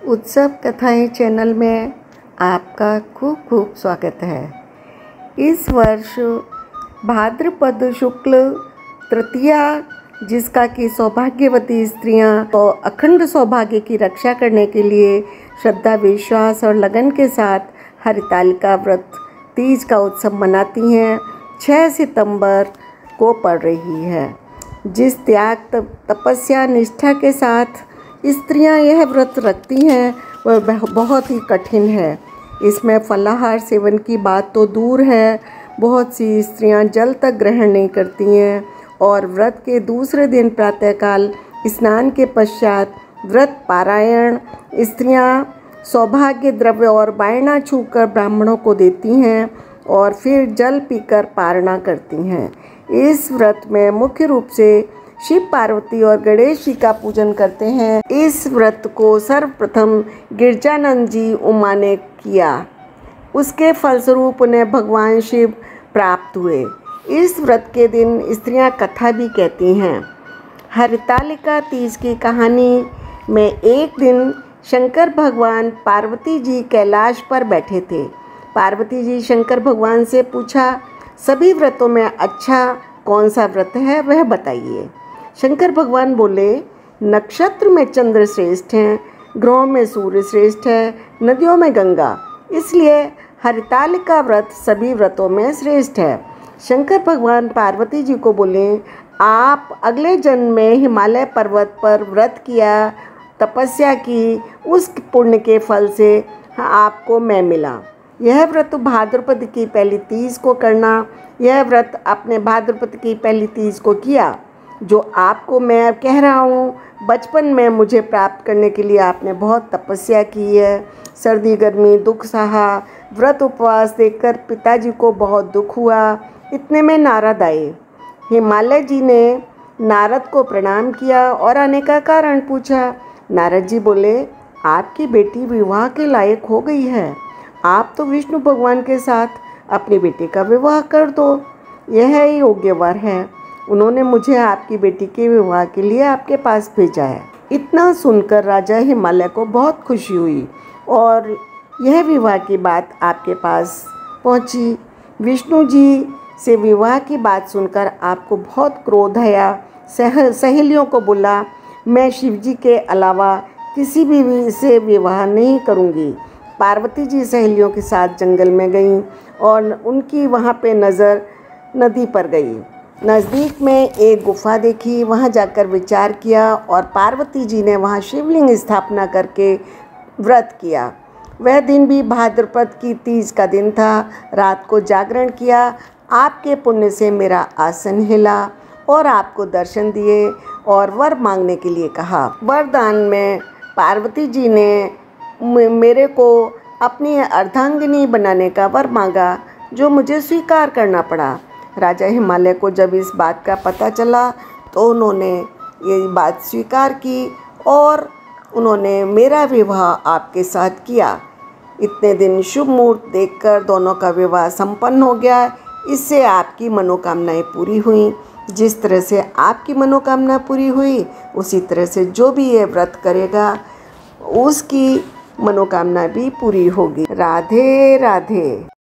उत्सव कथाएं चैनल में आपका खूब खूब स्वागत है। इस वर्ष भाद्रपद शुक्ल तृतीया, जिसका कि सौभाग्यवती स्त्रियां तो अखंड सौभाग्य की रक्षा करने के लिए श्रद्धा, विश्वास और लगन के साथ हरितालिका व्रत तीज का उत्सव मनाती हैं, 6 सितंबर को पड़ रही है। जिस त्याग, तपस्या, निष्ठा के साथ स्त्रियां यह व्रत रखती हैं वह बहुत ही कठिन है। इसमें फलाहार सेवन की बात तो दूर है, बहुत सी स्त्रियां जल तक ग्रहण नहीं करती हैं और व्रत के दूसरे दिन प्रातःकाल स्नान के पश्चात व्रत पारायण स्त्रियां सौभाग्य द्रव्य और बायना छूकर ब्राह्मणों को देती हैं और फिर जल पीकर पारणा करती हैं। इस व्रत में मुख्य रूप से शिव, पार्वती और गणेश जी का पूजन करते हैं। इस व्रत को सर्वप्रथम गिरजानंद जी उमा ने किया, उसके फलस्वरूप उन्हें भगवान शिव प्राप्त हुए। इस व्रत के दिन स्त्रियां कथा भी कहती हैं। हरितालिका तीज की कहानी में एक दिन शंकर भगवान पार्वती जी कैलाश पर बैठे थे। पार्वती जी शंकर भगवान से पूछा, सभी व्रतों में अच्छा कौन सा व्रत है वह बताइए। शंकर भगवान बोले, नक्षत्र में चंद्र श्रेष्ठ हैं, ग्रहों में सूर्य श्रेष्ठ है, नदियों में गंगा, इसलिए हरितालिका व्रत सभी व्रतों में श्रेष्ठ है। शंकर भगवान पार्वती जी को बोले, आप अगले जन्म में हिमालय पर्वत पर व्रत किया, तपस्या की, उस पुण्य के फल से आपको मैं मिला। यह व्रत भाद्रपद की पहली तीज को करना। यह व्रत आपने भाद्रपद की पहली तीज को किया। जो आपको मैं कह रहा हूँ, बचपन में मुझे प्राप्त करने के लिए आपने बहुत तपस्या की है, सर्दी गर्मी दुख सहा, व्रत उपवास देखकर पिताजी को बहुत दुख हुआ। इतने में नारद आए। हिमालय जी ने नारद को प्रणाम किया और आने का कारण पूछा। नारद जी बोले, आपकी बेटी विवाह के लायक हो गई है, आप तो विष्णु भगवान के साथ अपनी बेटी का विवाह कर दो, यह ही योग्य वर है। उन्होंने मुझे आपकी बेटी के विवाह के लिए आपके पास भेजा है। इतना सुनकर राजा हिमालय को बहुत खुशी हुई और यह विवाह की बात आपके पास पहुंची। विष्णु जी से विवाह की बात सुनकर आपको बहुत क्रोध आया। सहेलियों को बोला, मैं शिव जी के अलावा किसी भी से विवाह नहीं करूंगी। पार्वती जी सहेलियों के साथ जंगल में गईं और उनकी वहाँ पे नज़र नदी पर गई। नज़दीक में एक गुफा देखी, वहाँ जाकर विचार किया और पार्वती जी ने वहाँ शिवलिंग स्थापना करके व्रत किया। वह दिन भी भाद्रपद की तीज का दिन था। रात को जागरण किया, आपके पुण्य से मेरा आसन हिला और आपको दर्शन दिए और वर मांगने के लिए कहा। वरदान में पार्वती जी ने मेरे को अपनी अर्धांगिनी बनाने का वर मांगा, जो मुझे स्वीकार करना पड़ा। राजा हिमालय को जब इस बात का पता चला तो उन्होंने ये बात स्वीकार की और उन्होंने मेरा विवाह आपके साथ किया। इतने दिन शुभ मुहूर्त देखकर दोनों का विवाह संपन्न हो गया। इससे आपकी मनोकामनाएं पूरी हुई। जिस तरह से आपकी मनोकामना पूरी हुई, उसी तरह से जो भी ये व्रत करेगा उसकी मनोकामना भी पूरी होगी। राधे राधे।